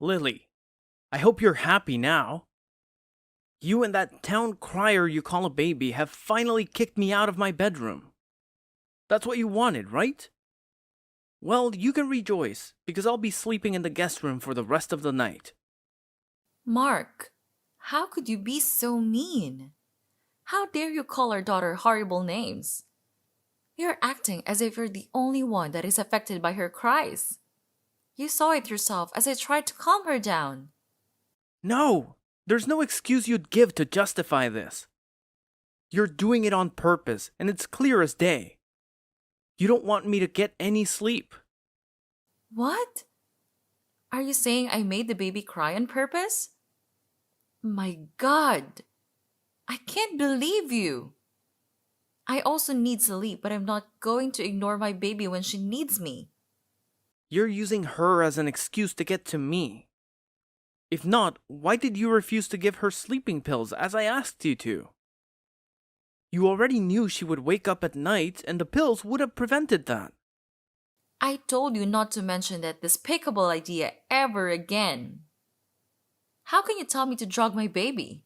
Lily, I hope you're happy now. You and that town crier you call a baby have finally kicked me out of my bedroom. That's what you wanted, right? Well, you can rejoice, because I'll be sleeping in the guest room for the rest of the night. Mark, how could you be so mean? How dare you call our daughter horrible names? You're acting as if you're the only one that is affected by her cries. You saw it yourself as I tried to calm her down. No! There's no excuse you'd give to justify this. You're doing it on purpose, and it's clear as day. You don't want me to get any sleep. What? Are you saying I made the baby cry on purpose? My God! I can't believe you! I also need sleep, but I'm not going to ignore my baby when she needs me. You're using her as an excuse to get to me. If not, why did you refuse to give her sleeping pills as I asked you to? You already knew she would wake up at night, and the pills would have prevented that. I told you not to mention that despicable idea ever again. How can you tell me to drug my baby?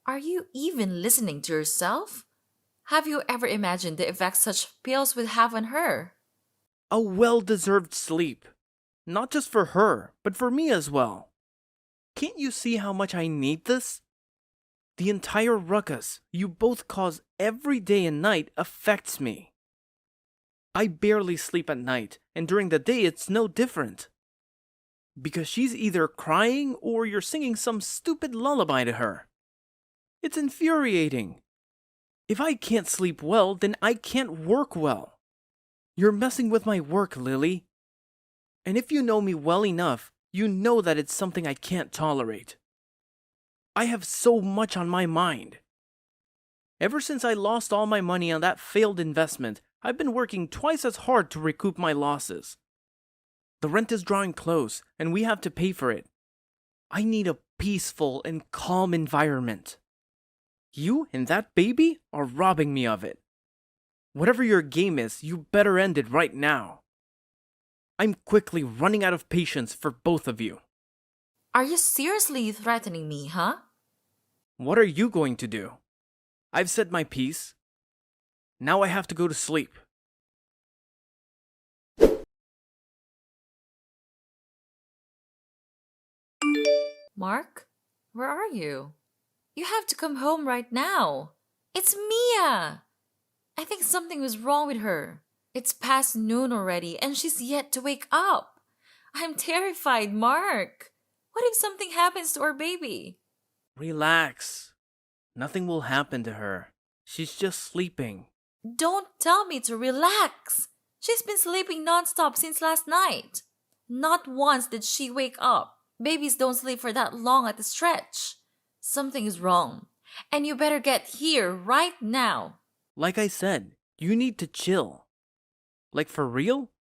Are you even listening to yourself? Have you ever imagined the effects such pills would have on her? A well-deserved sleep. Not just for her, but for me as well. Can't you see how much I need this? The entire ruckus you both cause every day and night affects me. I barely sleep at night, and during the day it's no different. Because she's either crying or you're singing some stupid lullaby to her. It's infuriating. If I can't sleep well, then I can't work well. You're messing with my work, Lily. And if you know me well enough, you know that it's something I can't tolerate. I have so much on my mind. Ever since I lost all my money on that failed investment, I've been working twice as hard to recoup my losses. The rent is drawing close, and we have to pay for it. I need a peaceful and calm environment. You and that baby are robbing me of it. Whatever your game is, you better end it right now. I'm quickly running out of patience for both of you. Are you seriously threatening me, huh? What are you going to do? I've said my piece. Now I have to go to sleep. Mark, where are you? You have to come home right now. It's Mia! I think something was wrong with her. It's past noon already and she's yet to wake up. I'm terrified, Mark. What if something happens to our baby? Relax. Nothing will happen to her. She's just sleeping. Don't tell me to relax. She's been sleeping nonstop since last night. Not once did she wake up. Babies don't sleep for that long at a stretch. Something is wrong. And you better get here right now. Like I said, you need to chill. Like for real?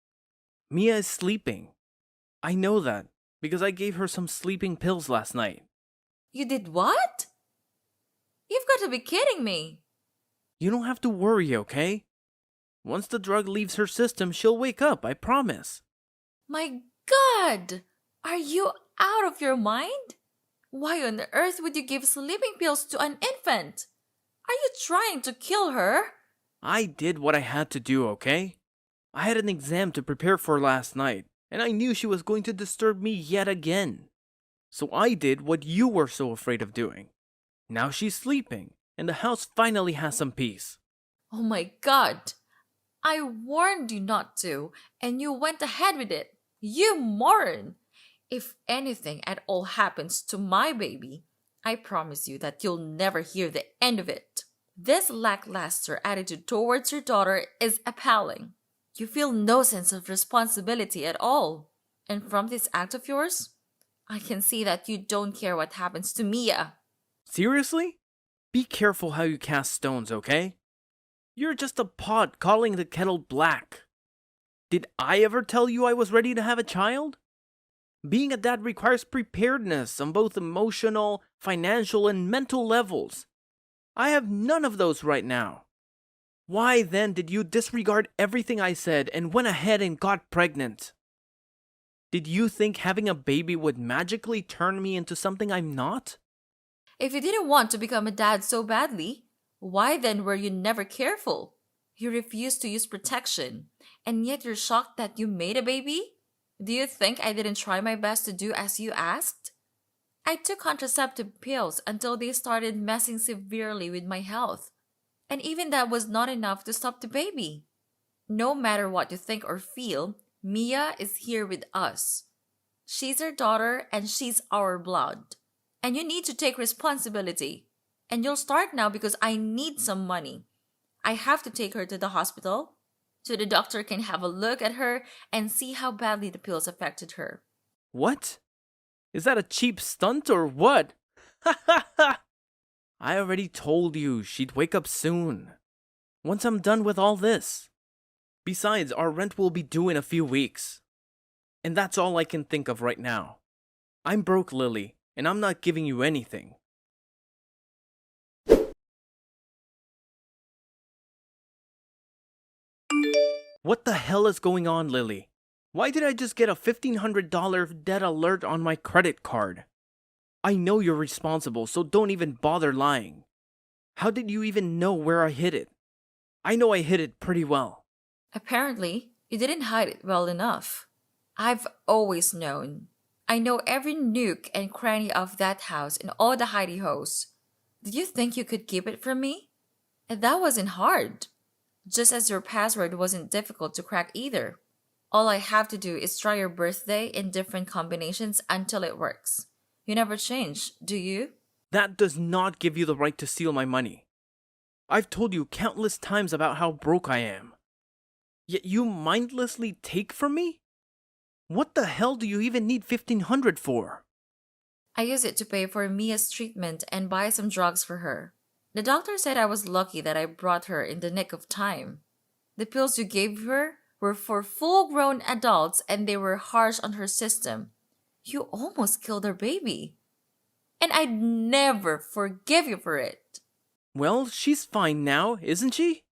Mia is sleeping. I know that because I gave her some sleeping pills last night. You did what? You've got to be kidding me. You don't have to worry, okay? Once the drug leaves her system, she'll wake up, I promise. My God! Are you out of your mind? Why on earth would you give sleeping pills to an infant? Are you trying to kill her? I did what I had to do, okay? I had an exam to prepare for last night, and I knew she was going to disturb me yet again. So I did what you were so afraid of doing. Now she's sleeping, and the house finally has some peace. Oh my God! I warned you not to, and you went ahead with it. You moron! If anything at all happens to my baby, I promise you that you'll never hear the end of it. This lackluster attitude towards your daughter is appalling. You feel no sense of responsibility at all. And from this act of yours, I can see that you don't care what happens to Mia. Seriously? Be careful how you cast stones, okay? You're just a pot calling the kettle black. Did I ever tell you I was ready to have a child? Being a dad requires preparedness on both emotional, financial, and mental levels. I have none of those right now. Why then did you disregard everything I said and went ahead and got pregnant? Did you think having a baby would magically turn me into something I'm not? If you didn't want to become a dad so badly, why then were you never careful? You refused to use protection, and yet you're shocked that you made a baby? Do you think I didn't try my best to do as you asked? I took contraceptive pills until they started messing severely with my health. And even that was not enough to stop the baby. No matter what you think or feel, Mia is here with us. She's our daughter and she's our blood. And you need to take responsibility. And you'll start now because I need some money. I have to take her to the hospital so the doctor can have a look at her and see how badly the pills affected her. What? Is that a cheap stunt or what? Ha ha ha! I already told you she'd wake up soon. Once I'm done with all this. Besides, our rent will be due in a few weeks. And that's all I can think of right now. I'm broke, Lily, and I'm not giving you anything. What the hell is going on, Lily? Why did I just get a $1,500 debt alert on my credit card? I know you're responsible, so don't even bother lying. How did you even know where I hid it? I know I hid it pretty well. Apparently, you didn't hide it well enough. I've always known. I know every nook and cranny of that house and all the hidey-hoes. Did you think you could keep it from me? And that wasn't hard. Just as your password wasn't difficult to crack either. All I have to do is try your birthday in different combinations until it works. You never change, do you? That does not give you the right to steal my money. I've told you countless times about how broke I am. Yet you mindlessly take from me? What the hell do you even need $1,500 for? I use it to pay for Mia's treatment and buy some drugs for her. The doctor said I was lucky that I brought her in the nick of time. The pills you gave her were for full-grown adults and they were harsh on her system. You almost killed her baby. And I'd never forgive you for it. Well, she's fine now, isn't she?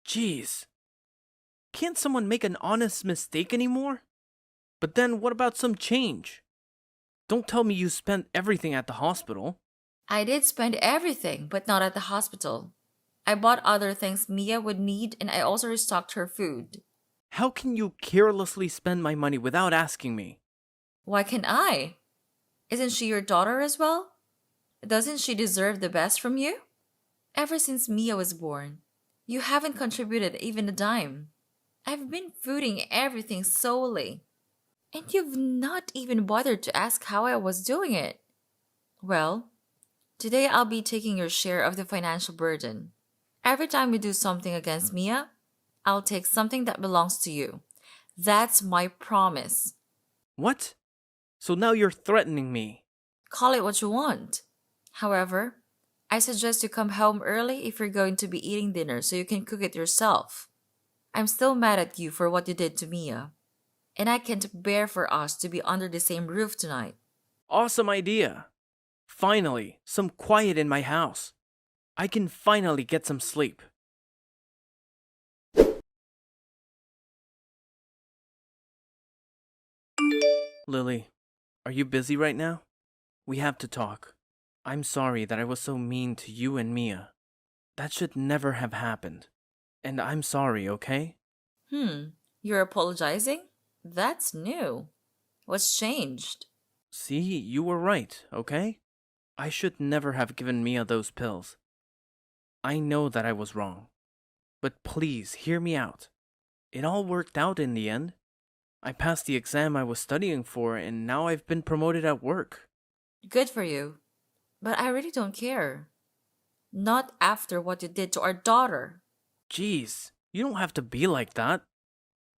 Jeez. Can't someone make an honest mistake anymore? But then what about some change? Don't tell me you spent everything at the hospital. I did spend everything, but not at the hospital. I bought other things Mia would need and I also restocked her food. How can you carelessly spend my money without asking me? Why can't I? Isn't she your daughter as well? Doesn't she deserve the best from you? Ever since Mia was born, you haven't contributed even a dime. I've been fooding everything solely. And you've not even bothered to ask how I was doing it. Well, today I'll be taking your share of the financial burden. Every time you do something against Mia, I'll take something that belongs to you. That's my promise. What? So now you're threatening me. Call it what you want. However, I suggest you come home early if you're going to be eating dinner so you can cook it yourself. I'm still mad at you for what you did to Mia. And I can't bear for us to be under the same roof tonight. Awesome idea. Finally, some quiet in my house. I can finally get some sleep. Lily, are you busy right now? We have to talk. I'm sorry that I was so mean to you and Mia. That should never have happened. And I'm sorry, okay? You're apologizing? That's new. What's changed? See, you were right, okay? I should never have given Mia those pills. I know that I was wrong. But please, hear me out. It all worked out in the end. I passed the exam I was studying for, and now I've been promoted at work. Good for you. But I really don't care. Not after what you did to our daughter. Jeez, you don't have to be like that.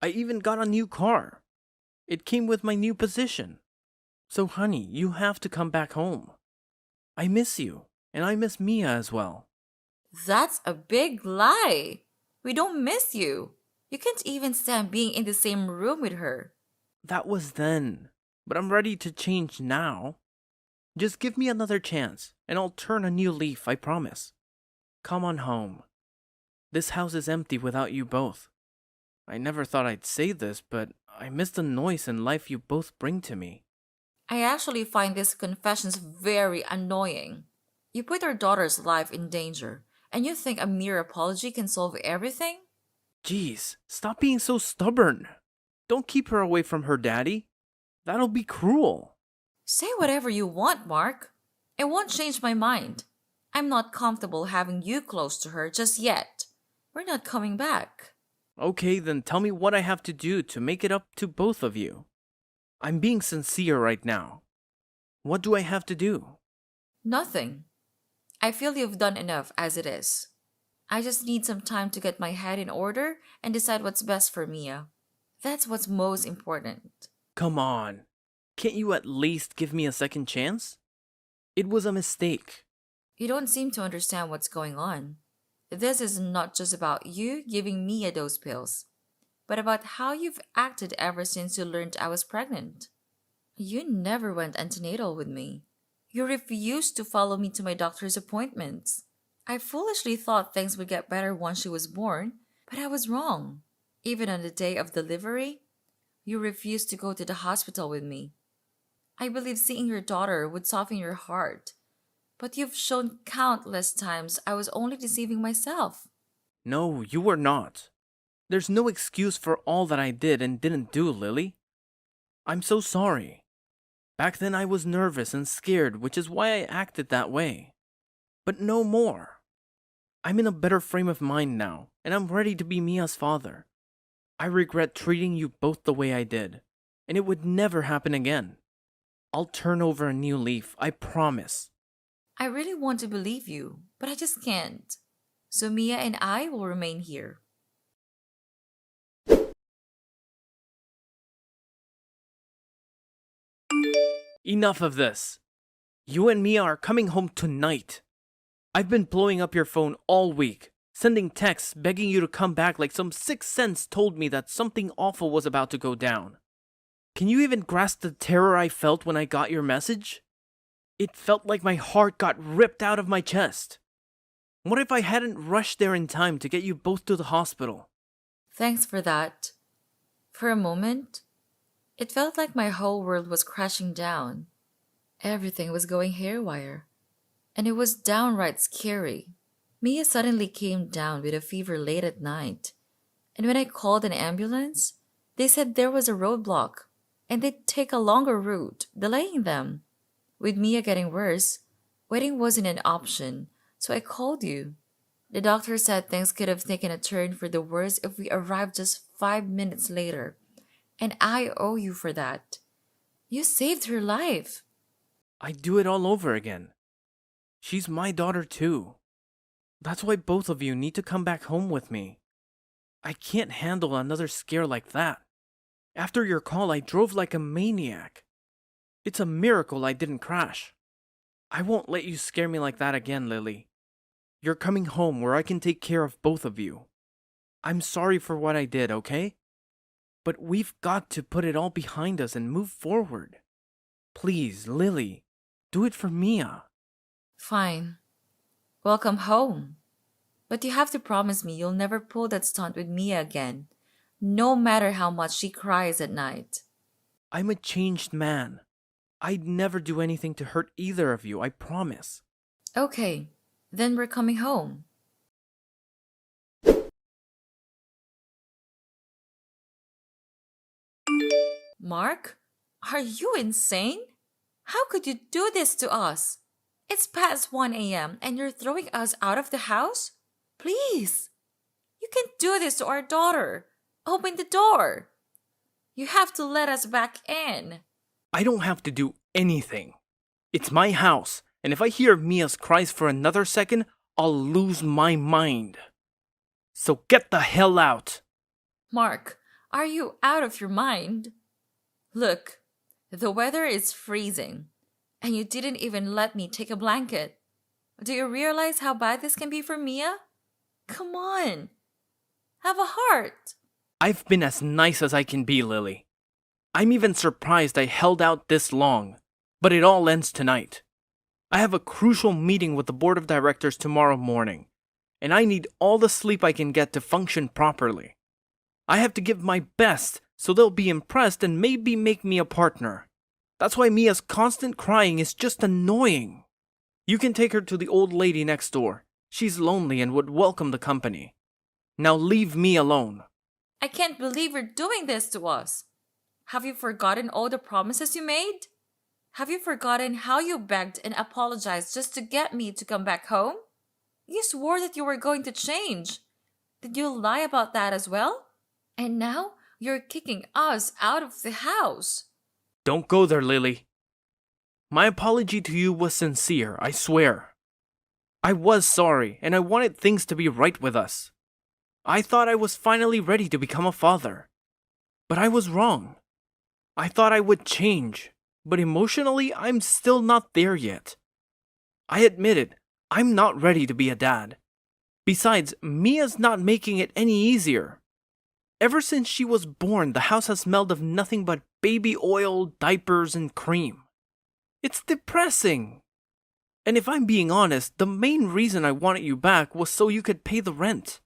I even got a new car. It came with my new position. So honey, you have to come back home. I miss you, and I miss Mia as well. That's a big lie. We don't miss you. You can't even stand being in the same room with her. That was then, but I'm ready to change now. Just give me another chance, and I'll turn a new leaf, I promise. Come on home. This house is empty without you both. I never thought I'd say this, but I miss the noise and life you both bring to me. I actually find these confessions very annoying. You put your daughter's life in danger, and you think a mere apology can solve everything? Jeez, stop being so stubborn. Don't keep her away from her daddy. That'll be cruel. Say whatever you want, Mark. It won't change my mind. I'm not comfortable having you close to her just yet. We're not coming back. Okay, then tell me what I have to do to make it up to both of you. I'm being sincere right now. What do I have to do? Nothing. I feel you've done enough as it is. I just need some time to get my head in order and decide what's best for Mia. That's what's most important. Come on. Can't you at least give me a second chance? It was a mistake. You don't seem to understand what's going on. This is not just about you giving Mia those pills, but about how you've acted ever since you learned I was pregnant. You never went antenatal with me. You refused to follow me to my doctor's appointments. I foolishly thought things would get better once she was born, but I was wrong. Even on the day of delivery, you refused to go to the hospital with me. I believe seeing your daughter would soften your heart, but you've shown countless times I was only deceiving myself. No, you were not. There's no excuse for all that I did and didn't do, Lily. I'm so sorry. Back then I was nervous and scared, which is why I acted that way. But no more. I'm in a better frame of mind now, and I'm ready to be Mia's father. I regret treating you both the way I did, and it would never happen again. I'll turn over a new leaf, I promise. I really want to believe you, but I just can't. So Mia and I will remain here. Enough of this. You and Mia are coming home tonight. I've been blowing up your phone all week, sending texts begging you to come back like some sixth sense told me that something awful was about to go down. Can you even grasp the terror I felt when I got your message? It felt like my heart got ripped out of my chest. What if I hadn't rushed there in time to get you both to the hospital? Thanks for that. For a moment, it felt like my whole world was crashing down. Everything was going haywire, and it was downright scary. Mia suddenly came down with a fever late at night, and when I called an ambulance, they said there was a roadblock, and they'd take a longer route, delaying them. With Mia getting worse, waiting wasn't an option, so I called you. The doctor said things could have taken a turn for the worse if we arrived just 5 minutes later, and I owe you for that. You saved her life. I'd do it all over again. She's my daughter too. That's why both of you need to come back home with me. I can't handle another scare like that. After your call, I drove like a maniac. It's a miracle I didn't crash. I won't let you scare me like that again, Lily. You're coming home where I can take care of both of you. I'm sorry for what I did, okay? But we've got to put it all behind us and move forward. Please, Lily, do it for Mia. Fine. Welcome home. But you have to promise me you'll never pull that stunt with Mia again, no matter how much she cries at night. I'm a changed man. I'd never do anything to hurt either of you, I promise. Okay, then we're coming home. Mark, are you insane? How could you do this to us? It's past 1 a.m. and you're throwing us out of the house? Please! You can't do this to our daughter. Open the door. You have to let us back in. I don't have to do anything. It's my house, and if I hear Mia's cries for another second, I'll lose my mind. So get the hell out. Mark, are you out of your mind? Look, the weather is freezing, and you didn't even let me take a blanket. Do you realize how bad this can be for Mia? Come on. Have a heart. I've been as nice as I can be, Lily. I'm even surprised I held out this long, but it all ends tonight. I have a crucial meeting with the board of directors tomorrow morning, and I need all the sleep I can get to function properly. I have to give my best so they'll be impressed and maybe make me a partner. That's why Mia's constant crying is just annoying. You can take her to the old lady next door. She's lonely and would welcome the company. Now leave me alone. I can't believe you're doing this to us. Have you forgotten all the promises you made? Have you forgotten how you begged and apologized just to get me to come back home? You swore that you were going to change. Did you lie about that as well? And now you're kicking us out of the house. Don't go there, Lily. My apology to you was sincere, I swear. I was sorry, and I wanted things to be right with us. I thought I was finally ready to become a father. But I was wrong. I thought I would change, but emotionally, I'm still not there yet. I admit it, I'm not ready to be a dad. Besides, Mia's not making it any easier. Ever since she was born, the house has smelled of nothing but baby oil, diapers, and cream. It's depressing. And if I'm being honest, the main reason I wanted you back was so you could pay the rent.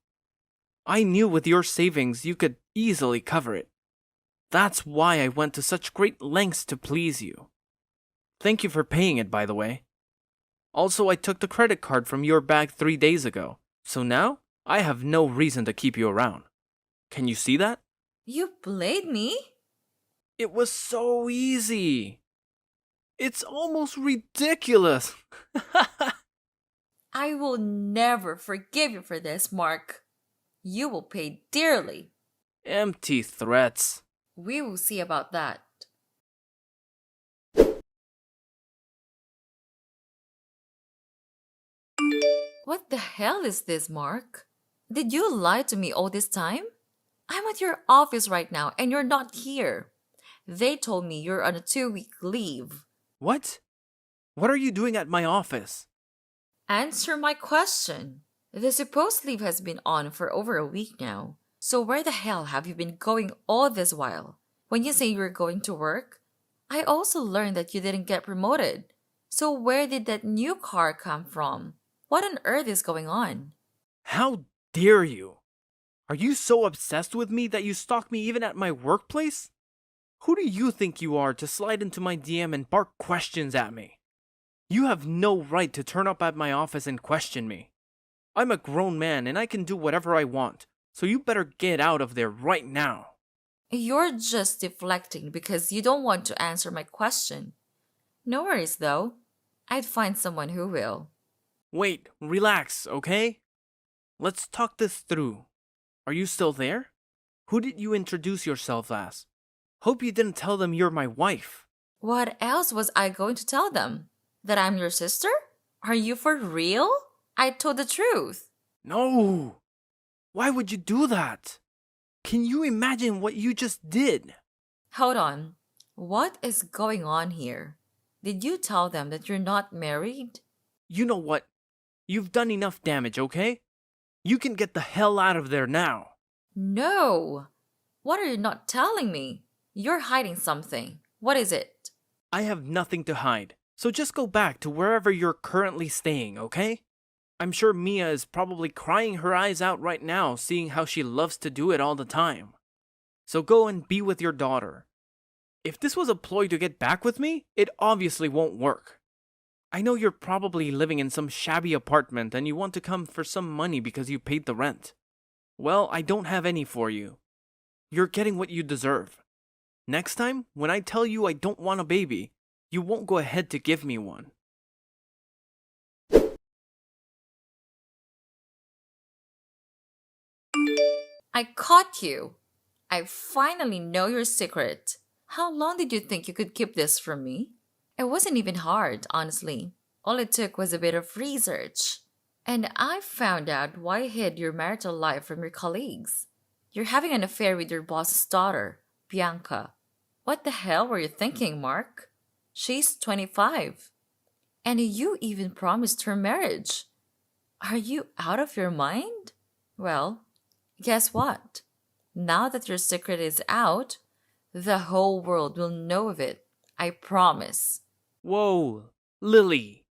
I knew with your savings you could easily cover it. That's why I went to such great lengths to please you. Thank you for paying it, by the way. Also, I took the credit card from your bag 3 days ago, so now I have no reason to keep you around. Can you see that? You played me? It was so easy. It's almost ridiculous. I will never forgive you for this, Mark. You will pay dearly. Empty threats. We will see about that. What the hell is this, Mark? Did you lie to me all this time? I'm at your office right now and you're not here. They told me you're on a 2-week leave. What? What are you doing at my office? Answer my question. The supposed leave has been on for over a week now. So where the hell have you been going all this while? When you say you're going to work, I also learned that you didn't get promoted. So where did that new car come from? What on earth is going on? How dare you? Are you so obsessed with me that you stalk me even at my workplace? Who do you think you are to slide into my DM and bark questions at me? You have no right to turn up at my office and question me. I'm a grown man and I can do whatever I want, so you better get out of there right now. You're just deflecting because you don't want to answer my question. No worries though. I'd find someone who will. Wait, relax, okay? Let's talk this through. Are you still there? Who did you introduce yourself as? Hope you didn't tell them you're my wife. What else was I going to tell them? That I'm your sister? Are you for real? I told the truth. No! Why would you do that? Can you imagine what you just did? Hold on. What is going on here? Did you tell them that you're not married? You know what? You've done enough damage, okay? You can get the hell out of there now. No. What are you not telling me? You're hiding something. What is it? I have nothing to hide, so just go back to wherever you're currently staying, okay? I'm sure Mia is probably crying her eyes out right now, seeing how she loves to do it all the time. So go and be with your daughter. If this was a ploy to get back with me, it obviously won't work. I know you're probably living in some shabby apartment and you want to come for some money because you paid the rent. Well, I don't have any for you. You're getting what you deserve. Next time, when I tell you I don't want a baby, you won't go ahead to give me one. I caught you. I finally know your secret. How long did you think you could keep this from me? It wasn't even hard, honestly. All it took was a bit of research. And I found out why you hid your marital life from your colleagues. You're having an affair with your boss's daughter, Bianca. What the hell were you thinking, Mark? She's 25. And you even promised her marriage. Are you out of your mind? Well, guess what? Now that your secret is out, the whole world will know of it. I promise. Whoa, Lily.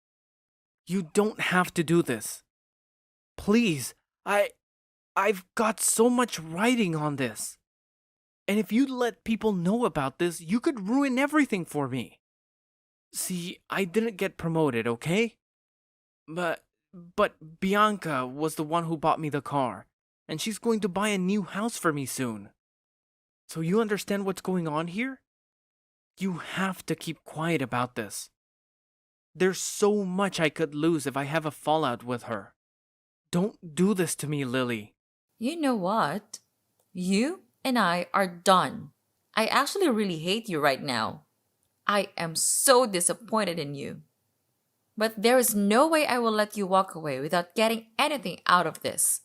You don't have to do this. Please, I've got so much writing on this. And if you let people know about this, you could ruin everything for me. See, I didn't get promoted, okay? But Bianca was the one who bought me the car, and she's going to buy a new house for me soon. So you understand what's going on here? You have to keep quiet about this. There's so much I could lose if I have a fallout with her. Don't do this to me, Lily. You know what? You and I are done. I actually really hate you right now. I am so disappointed in you. But there is no way I will let you walk away without getting anything out of this.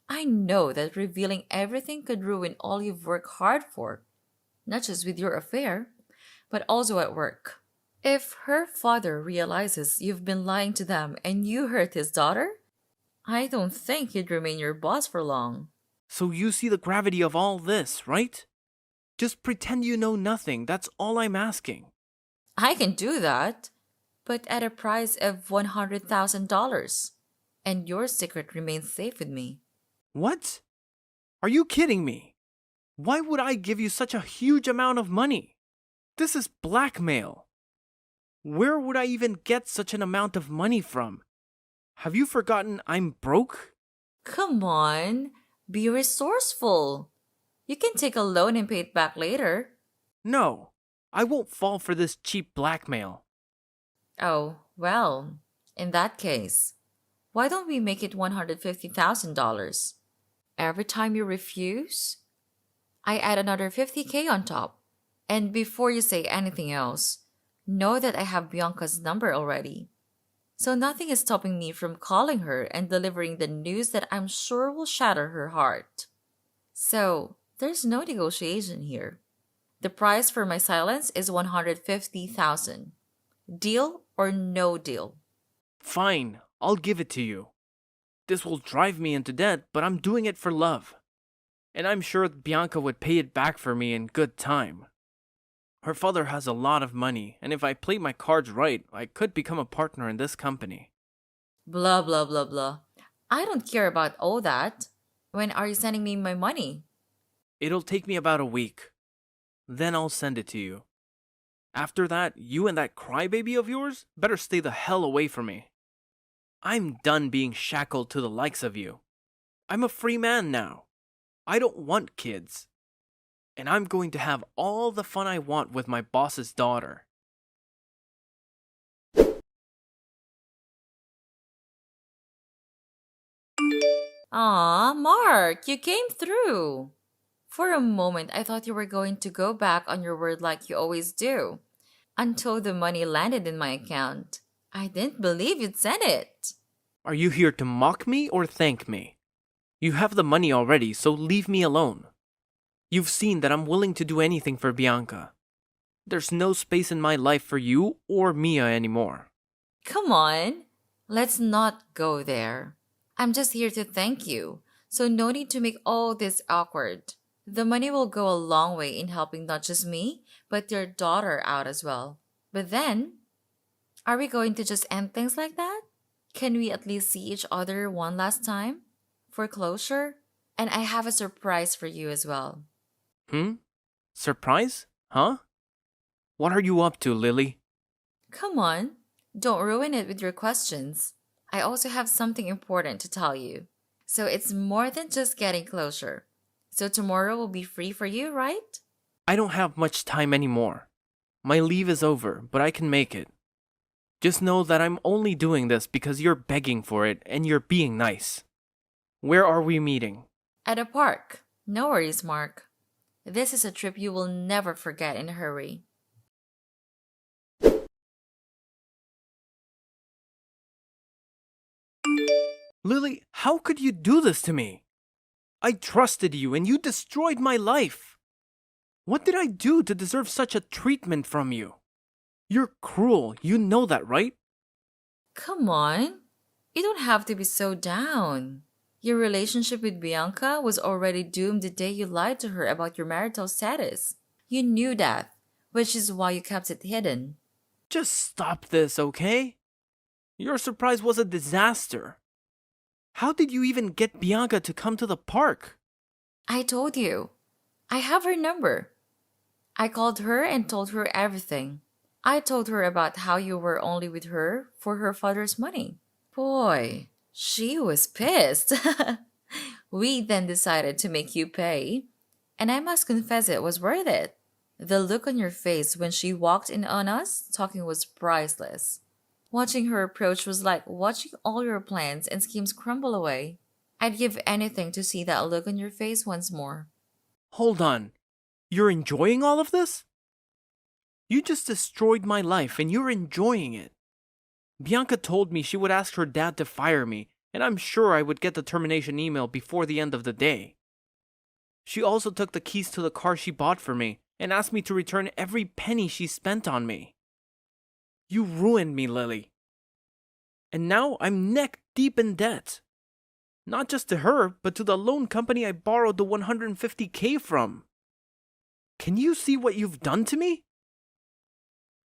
I know that revealing everything could ruin all you've worked hard for, not just with your affair, but also at work. If her father realizes you've been lying to them and you hurt his daughter, I don't think he'd remain your boss for long. So you see the gravity of all this, right? Just pretend you know nothing, that's all I'm asking. I can do that, but at a price of $100,000. And your secret remains safe with me. What? Are you kidding me? Why would I give you such a huge amount of money? This is blackmail. Where would I even get such an amount of money from? Have you forgotten I'm broke? Come on, be resourceful. You can take a loan and pay it back later. No, I won't fall for this cheap blackmail. Oh, well, in that case, why don't we make it $150,000? Every time you refuse, I add another 50K on top. And before you say anything else, know that I have Bianca's number already. So nothing is stopping me from calling her and delivering the news that I'm sure will shatter her heart. So there's no negotiation here. The price for my silence is $150,000. Deal or no deal? Fine, I'll give it to you. This will drive me into debt, but I'm doing it for love. And I'm sure Bianca would pay it back for me in good time. Her father has a lot of money, and if I play my cards right, I could become a partner in this company. Blah, blah, blah, blah. I don't care about all that. When are you sending me my money? It'll take me about a week. Then I'll send it to you. After that, you and that crybaby of yours better stay the hell away from me. I'm done being shackled to the likes of you. I'm a free man now. I don't want kids. And I'm going to have all the fun I want with my boss's daughter. Aw, Mark, you came through. For a moment, I thought you were going to go back on your word like you always do. Until the money landed in my account. I didn't believe you'd send it. Are you here to mock me or thank me? You have the money already, so leave me alone. You've seen that I'm willing to do anything for Bianca. There's no space in my life for you or Mia anymore. Come on, let's not go there. I'm just here to thank you, so no need to make all this awkward. The money will go a long way in helping not just me, but your daughter out as well. But then, are we going to just end things like that? Can we at least see each other one last time? For closure? And I have a surprise for you as well. Surprise? Huh? What are you up to, Lily? Come on, don't ruin it with your questions. I also have something important to tell you. So it's more than just getting closure. So tomorrow will be free for you, right? I don't have much time anymore. My leave is over, but I can make it. Just know that I'm only doing this because you're begging for it and you're being nice. Where are we meeting? At a park. No worries, Mark. This is a trip you will never forget in a hurry. Lily, how could you do this to me? I trusted you and you destroyed my life. What did I do to deserve such a treatment from you? You're cruel, you know that, right? Come on. You don't have to be so down. Your relationship with Bianca was already doomed the day you lied to her about your marital status. You knew that, which is why you kept it hidden. Just stop this, okay? Your surprise was a disaster. How did you even get Bianca to come to the park? I told you. I have her number. I called her and told her everything. I told her about how you were only with her for her father's money. Boy, she was pissed. We then decided to make you pay, and I must confess it was worth it. The look on your face when she walked in on us talking was priceless. Watching her approach was like watching all your plans and schemes crumble away. I'd give anything to see that look on your face once more. Hold on. You're enjoying all of this? You just destroyed my life and you're enjoying it. Bianca told me she would ask her dad to fire me, and I'm sure I would get the termination email before the end of the day. She also took the keys to the car she bought for me and asked me to return every penny she spent on me. You ruined me, Lily. And now I'm neck deep in debt. Not just to her, but to the loan company I borrowed the $150K from. Can you see what you've done to me?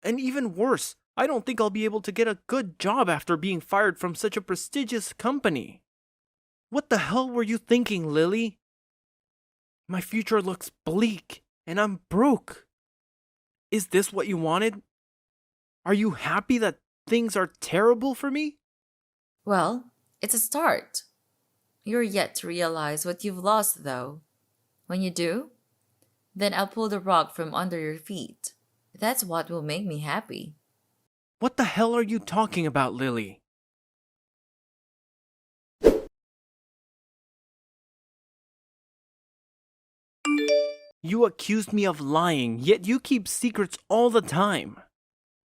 And even worse, I don't think I'll be able to get a good job after being fired from such a prestigious company. What the hell were you thinking, Lily? My future looks bleak, and I'm broke. Is this what you wanted? Are you happy that things are terrible for me? Well, it's a start. You're yet to realize what you've lost, though. When you do, then I'll pull the rug from under your feet. That's what will make me happy. What the hell are you talking about, Lily? You accused me of lying, yet you keep secrets all the time.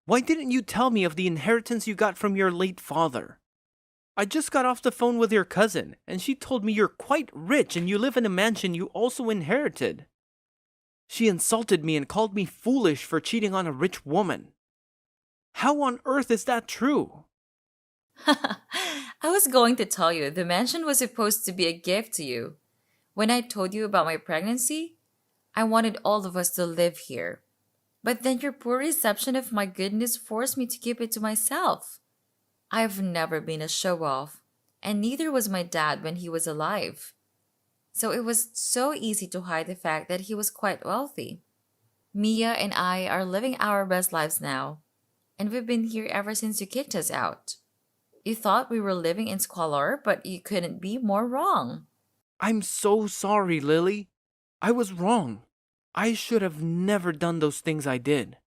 Why didn't you tell me of the inheritance you got from your late father? I just got off the phone with your cousin, and she told me you're quite rich and you live in a mansion you also inherited. She insulted me and called me foolish for cheating on a rich woman. How on earth is that true? I was going to tell you the mansion was supposed to be a gift to you. When I told you about my pregnancy, I wanted all of us to live here. But then your poor reception of my goodness forced me to keep it to myself. I've never been a show off, and neither was my dad when he was alive. So it was so easy to hide the fact that he was quite wealthy. Mia and I are living our best lives now, and we've been here ever since you kicked us out. You thought we were living in squalor, but you couldn't be more wrong. I'm so sorry, Lily. I was wrong. I should have never done those things I did.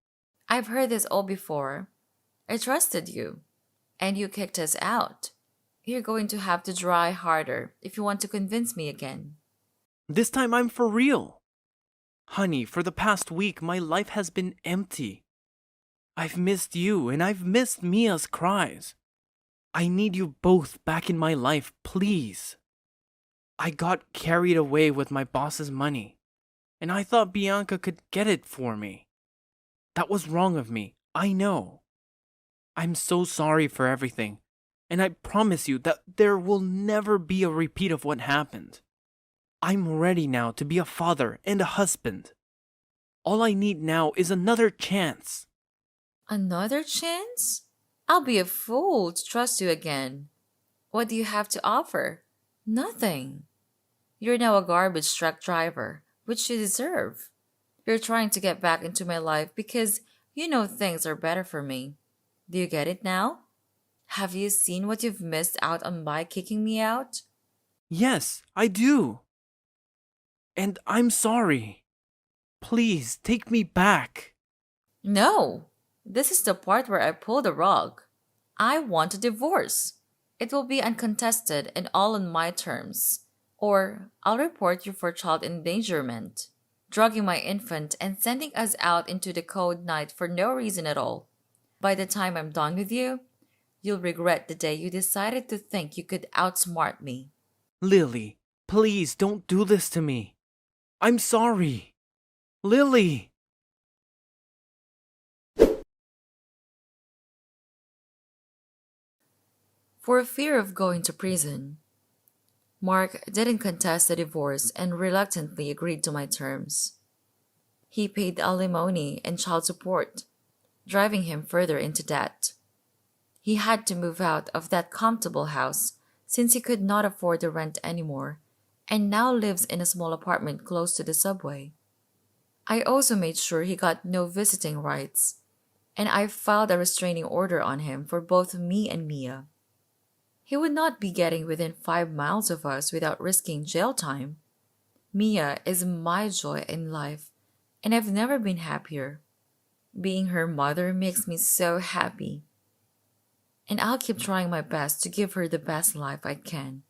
I've heard this all before. I trusted you, and you kicked us out. You're going to have to try harder if you want to convince me again. This time I'm for real. Honey, for the past week, my life has been empty. I've missed you, and I've missed Mia's cries. I need you both back in my life, please. I got carried away with my boss's money, and I thought Bianca could get it for me. That was wrong of me, I know. I'm so sorry for everything, and I promise you that there will never be a repeat of what happened. I'm ready now to be a father and a husband. All I need now is another chance. Another chance? I'll be a fool to trust you again. What do you have to offer? Nothing. You're now a garbage truck driver, which you deserve. You're trying to get back into my life because you know things are better for me. Do you get it now? Have you seen what you've missed out on by kicking me out? Yes, I do. And I'm sorry. Please take me back. No. This is the part where I pull the rug. I want a divorce. It will be uncontested and all on my terms. Or I'll report you for child endangerment, drugging my infant and sending us out into the cold night for no reason at all. By the time I'm done with you, you'll regret the day you decided to think you could outsmart me. Lily, please don't do this to me. I'm sorry. Lily! For fear of going to prison, Mark didn't contest the divorce and reluctantly agreed to my terms. He paid alimony and child support, driving him further into debt. He had to move out of that comfortable house since he could not afford the rent anymore and now lives in a small apartment close to the subway. I also made sure he got no visiting rights, and I filed a restraining order on him for both me and Mia. He would not be getting within 5 miles of us without risking jail time. Mia is my joy in life, and I've never been happier. Being her mother makes me so happy. And I'll keep trying my best to give her the best life I can.